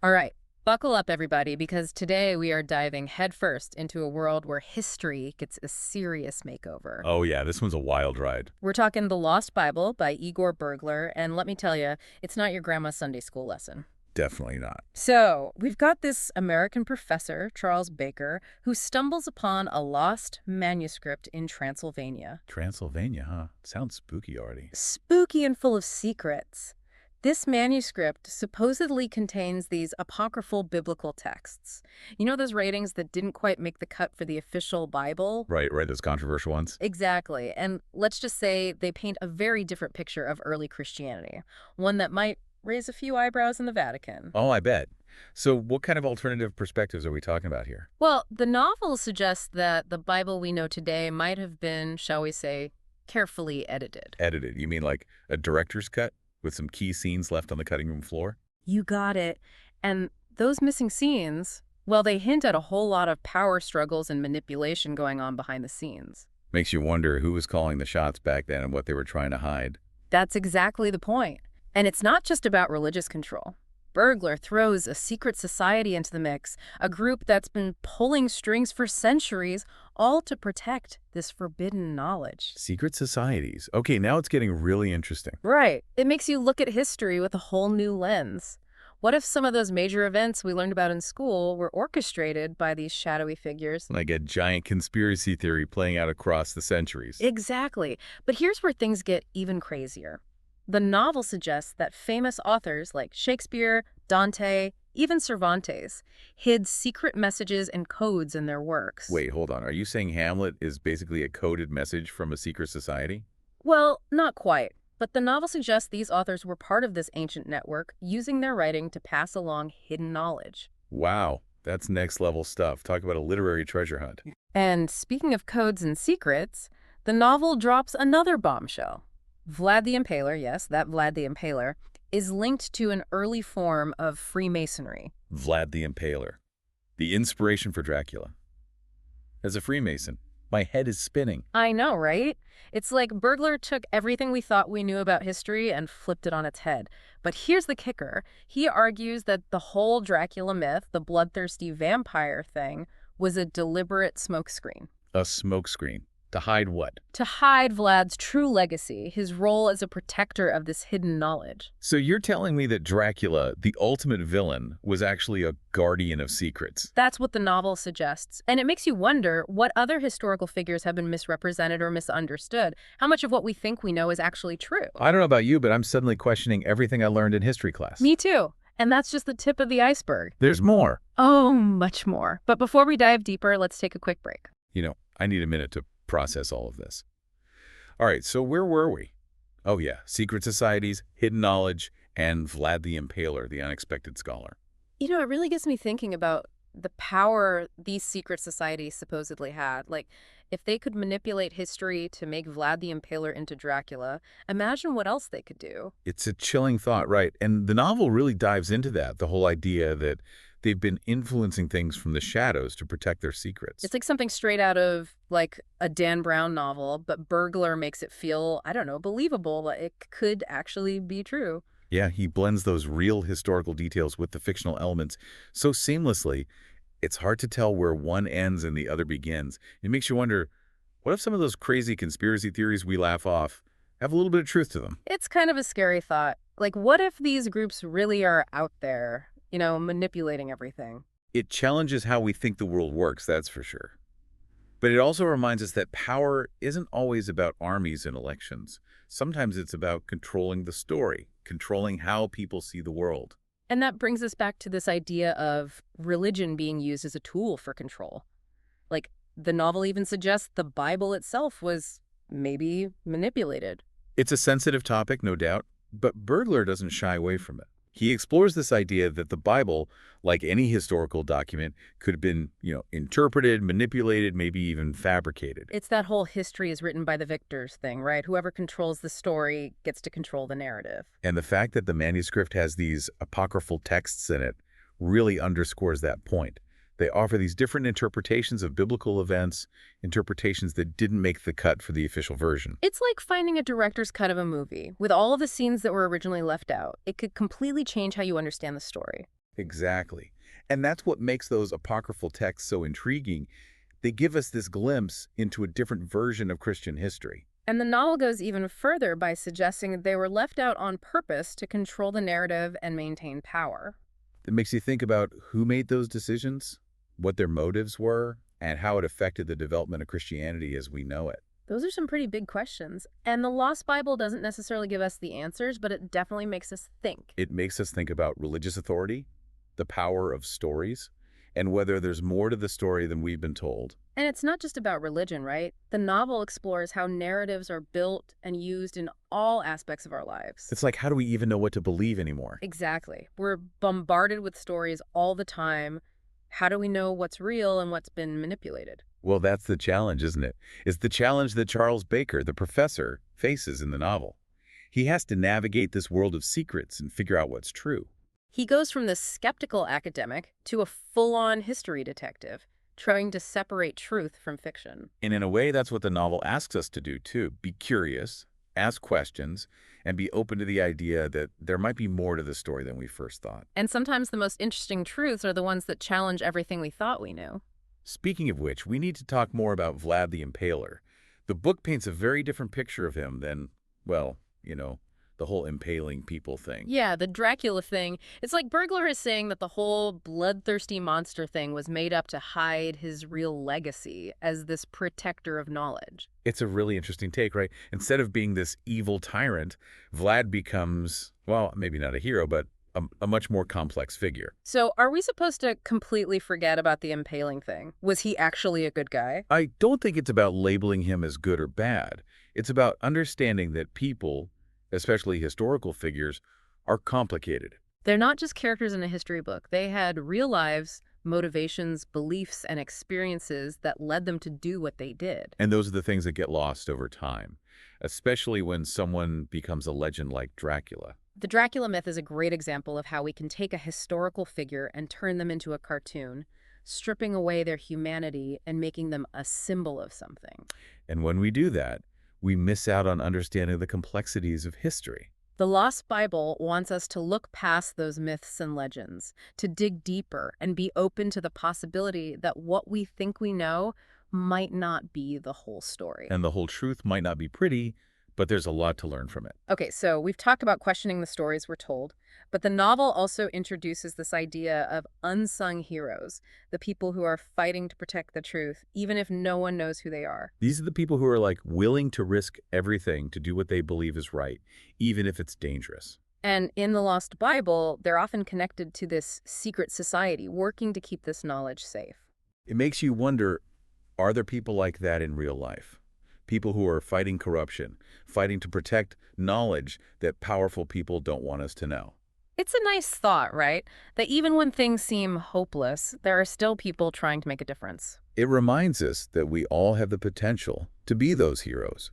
All right, buckle up, everybody, because today we are diving headfirst into a world where history gets a serious makeover. Oh yeah, this one's a wild ride. We're talking The Lost Bible by Igor Bergler, and let me tell you, it's not your grandma's Sunday school lesson. Definitely not. So, we've got this American professor, Charles Baker, who stumbles upon a lost manuscript in Transylvania. Transylvania, huh? Sounds spooky already. Spooky and full of secrets. This manuscript supposedly contains these apocryphal biblical texts. You know those writings that didn't quite make the cut for the official Bible? Right, those controversial ones. Exactly. And let's just say they paint a very different picture of early Christianity, one that might raise a few eyebrows in the Vatican. Oh, I bet. So what kind of alternative perspectives are we talking about here? Well, the novel suggests that the Bible we know today might have been, shall we say, carefully edited. Edited. You mean like a director's cut with some key scenes left on the cutting room floor? You got it. And those missing scenes, well, they hint at a whole lot of power struggles and manipulation going on behind the scenes. Makes you wonder who was calling the shots back then and what they were trying to hide. That's exactly the point. And it's not just about religious control. Bergler throws a secret society into the mix, a group that's been pulling strings for centuries, all to protect this forbidden knowledge. Secret societies. Okay, now it's getting really interesting. Right. It makes you look at history with a whole new lens. What if some of those major events we learned about in school were orchestrated by these shadowy figures? Like a giant conspiracy theory playing out across the centuries. Exactly. But here's where things get even crazier. The novel suggests that famous authors like Shakespeare, Dante, even Cervantes hid secret messages and codes in their works. Wait, hold on. Are you saying Hamlet is basically a coded message from a secret society? Well, not quite. But the novel suggests these authors were part of this ancient network, using their writing to pass along hidden knowledge. Wow, that's next level stuff. Talk about a literary treasure hunt. And speaking of codes and secrets, the novel drops another bombshell. Vlad the Impaler, yes, that Vlad the Impaler, is linked to an early form of Freemasonry. Vlad the Impaler, the inspiration for Dracula. As a Freemason, my head is spinning. I know, right? It's like Bergler took everything we thought we knew about history and flipped it on its head. But here's the kicker. He argues that the whole Dracula myth, the bloodthirsty vampire thing, was a deliberate smokescreen. A smokescreen. To hide what? To hide Vlad's true legacy, his role as a protector of this hidden knowledge. So you're telling me that Dracula, the ultimate villain, was actually a guardian of secrets? That's what the novel suggests. And it makes you wonder what other historical figures have been misrepresented or misunderstood. How much of what we think we know is actually true? I don't know about you, but I'm suddenly questioning everything I learned in history class. Me too. And that's just the tip of the iceberg. There's more. Oh, much more. But before we dive deeper, let's take a quick break. I need a minute to process all of this. All right, so where were we? Oh yeah, secret societies, hidden knowledge, and Vlad the Impaler, the unexpected scholar. It really gets me thinking about the power these secret societies supposedly had. Like, if they could manipulate history to make Vlad the Impaler into Dracula, imagine what else they could do. It's a chilling thought, right? And the novel really dives into that, the whole idea that they've been influencing things from the shadows to protect their secrets. It's like something straight out of, like, a Dan Brown novel, but Bergler makes it feel, I don't know, believable, that it could actually be true. Yeah, he blends those real historical details with the fictional elements so seamlessly, it's hard to tell where one ends and the other begins. It makes you wonder, what if some of those crazy conspiracy theories we laugh off have a little bit of truth to them? It's kind of a scary thought. Like, what if these groups really are out there, manipulating everything? It challenges how we think the world works, that's for sure. But it also reminds us that power isn't always about armies and elections. Sometimes it's about controlling the story, controlling how people see the world. And that brings us back to this idea of religion being used as a tool for control. Like, the novel even suggests the Bible itself was maybe manipulated. It's a sensitive topic, no doubt, but Bergler doesn't shy away from it. He explores this idea that the Bible, like any historical document, could have been, interpreted, manipulated, maybe even fabricated. It's that whole history is written by the victors thing, right? Whoever controls the story gets to control the narrative. And the fact that the manuscript has these apocryphal texts in it really underscores that point. They offer these different interpretations of biblical events, interpretations that didn't make the cut for the official version. It's like finding a director's cut of a movie. With all of the scenes that were originally left out, it could completely change how you understand the story. Exactly. And that's what makes those apocryphal texts so intriguing. They give us this glimpse into a different version of Christian history. And the novel goes even further by suggesting that they were left out on purpose to control the narrative and maintain power. It makes you think about who made those decisions, what their motives were, and how it affected the development of Christianity as we know it. Those are some pretty big questions. And the Lost Bible doesn't necessarily give us the answers, but it definitely makes us think. It makes us think about religious authority, the power of stories, and whether there's more to the story than we've been told. And it's not just about religion, right? The novel explores how narratives are built and used in all aspects of our lives. It's like, how do we even know what to believe anymore? Exactly. We're bombarded with stories all the time. How do we know what's real and what's been manipulated? Well, that's the challenge, isn't it? It's the challenge that Charles Baker, the professor, faces in the novel. He has to navigate this world of secrets and figure out what's true. He goes from the skeptical academic to a full-on history detective, trying to separate truth from fiction. And in a way, that's what the novel asks us to do, too. Be curious, ask questions, and be open to the idea that there might be more to the story than we first thought. And sometimes the most interesting truths are the ones that challenge everything we thought we knew. Speaking of which, we need to talk more about Vlad the Impaler. The book paints a very different picture of him than, well, the whole impaling people thing. Yeah, the Dracula thing. It's like Bergler is saying that the whole bloodthirsty monster thing was made up to hide his real legacy as this protector of knowledge. It's a really interesting take, right? Instead of being this evil tyrant, Vlad becomes, well, maybe not a hero, but a much more complex figure. So are we supposed to completely forget about the impaling thing? Was he actually a good guy? I don't think it's about labeling him as good or bad. It's about understanding that people, especially historical figures, are complicated. They're not just characters in a history book. They had real lives, motivations, beliefs, and experiences that led them to do what they did. And those are the things that get lost over time, especially when someone becomes a legend like Dracula. The Dracula myth is a great example of how we can take a historical figure and turn them into a cartoon, stripping away their humanity and making them a symbol of something. And when we do that, we miss out on understanding the complexities of history. The Lost Bible wants us to look past those myths and legends, to dig deeper and be open to the possibility that what we think we know might not be the whole story. And the whole truth might not be pretty, but there's a lot to learn from it. Okay, so we've talked about questioning the stories we're told, but the novel also introduces this idea of unsung heroes, the people who are fighting to protect the truth, even if no one knows who they are. These are the people who are like willing to risk everything to do what they believe is right, even if it's dangerous. And in the Lost Bible, they're often connected to this secret society working to keep this knowledge safe. It makes you wonder, are there people like that in real life? People who are fighting corruption, fighting to protect knowledge that powerful people don't want us to know. It's a nice thought, right? That even when things seem hopeless, there are still people trying to make a difference. It reminds us that we all have the potential to be those heroes,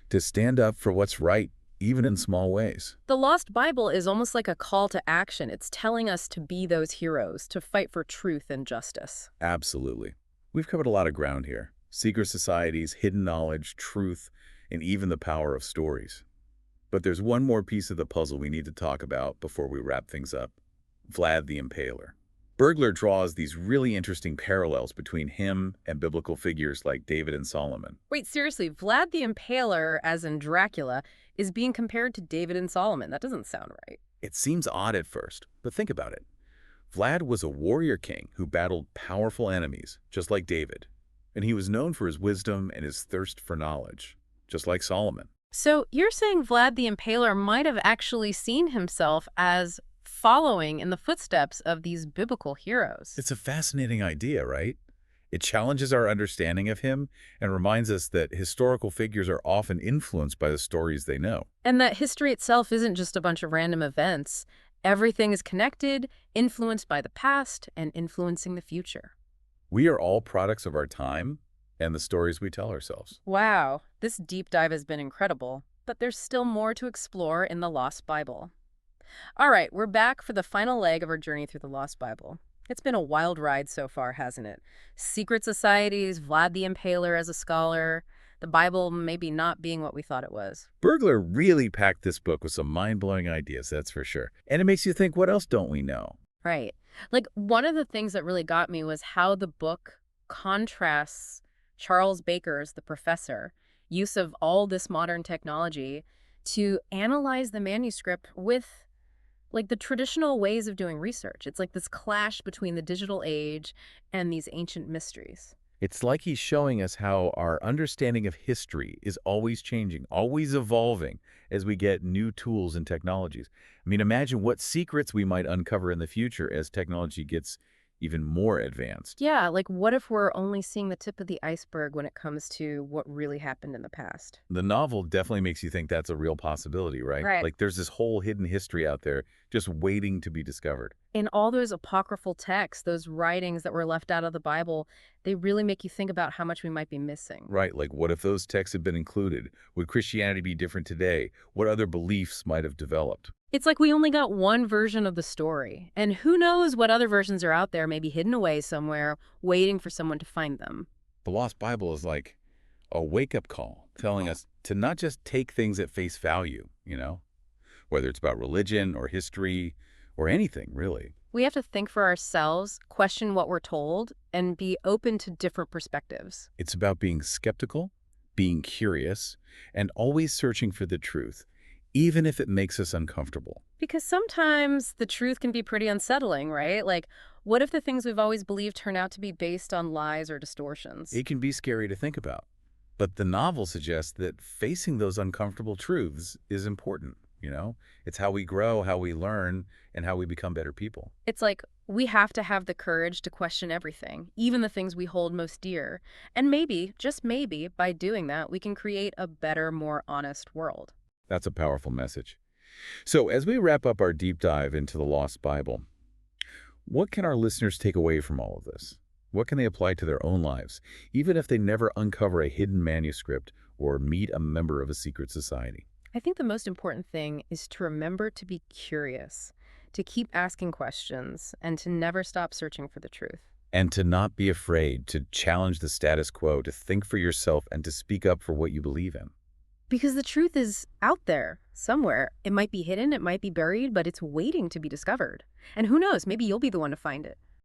to stand up for what's right, even in small ways. The Lost Bible is almost like a call to action. It's telling us to be those heroes, to fight for truth and justice. Absolutely. We've covered a lot of ground here. Secret societies, hidden knowledge, truth, and even the power of stories. But there's one more piece of the puzzle we need to talk about before we wrap things up. Vlad the Impaler. Bergler draws these really interesting parallels between him and biblical figures like David and Solomon. Wait, seriously, Vlad the Impaler, as in Dracula, is being compared to David and Solomon. That doesn't sound right. It seems odd at first, but think about it. Vlad was a warrior king who battled powerful enemies, just like David. And he was known for his wisdom and his thirst for knowledge, just like Solomon. So you're saying Vlad the Impaler might have actually seen himself as following in the footsteps of these biblical heroes. It's a fascinating idea, right? It challenges our understanding of him and reminds us that historical figures are often influenced by the stories they know. And that history itself isn't just a bunch of random events. Everything is connected, influenced by the past, and influencing the future. We are all products of our time and the stories we tell ourselves. Wow, this deep dive has been incredible, but there's still more to explore in the Lost Bible. All right, we're back for the final leg of our journey through the Lost Bible. It's been a wild ride so far, hasn't it? Secret societies, Vlad the Impaler as a scholar, the Bible maybe not being what we thought it was. Bergler really packed this book with some mind-blowing ideas, that's for sure. And it makes you think, what else don't we know? Right. Like, one of the things that really got me was how the book contrasts Charles Baker's The Professor use of all this modern technology to analyze the manuscript with like the traditional ways of doing research. It's like this clash between the digital age and these ancient mysteries. It's like he's showing us how our understanding of history is always changing, always evolving as we get new tools and technologies. I mean, imagine what secrets we might uncover in the future as technology gets even more advanced. Yeah, like what if we're only seeing the tip of the iceberg when it comes to what really happened in the past? The novel definitely makes you think that's a real possibility, right? Right. Like there's this whole hidden history out there just waiting to be discovered. In all those apocryphal texts, those writings that were left out of the Bible, they really make you think about how much we might be missing. Right, like what if those texts had been included? Would Christianity be different today? What other beliefs might have developed? It's like we only got one version of the story, and who knows what other versions are out there, maybe hidden away somewhere, waiting for someone to find them. The Lost Bible is like a wake-up call telling us to not just take things at face value, whether it's about religion or history or anything, really. We have to think for ourselves, question what we're told, and be open to different perspectives. It's about being skeptical, being curious, and always searching for the truth, even if it makes us uncomfortable. Because sometimes the truth can be pretty unsettling, right? Like, what if the things we've always believed turn out to be based on lies or distortions? It can be scary to think about, but the novel suggests that facing those uncomfortable truths is important. It's how we grow, how we learn, and how we become better people. It's like we have to have the courage to question everything, even the things we hold most dear. And maybe, just maybe, by doing that, we can create a better, more honest world. That's a powerful message. So as we wrap up our deep dive into the Lost Bible, what can our listeners take away from all of this? What can they apply to their own lives, even if they never uncover a hidden manuscript or meet a member of a secret society? I think the most important thing is to remember to be curious, to keep asking questions, and to never stop searching for the truth. And to not be afraid to challenge the status quo, to think for yourself, and to speak up for what you believe in. Because the truth is out there somewhere. It might be hidden, it might be buried, but it's waiting to be discovered. And who knows, maybe you'll be the one to find it.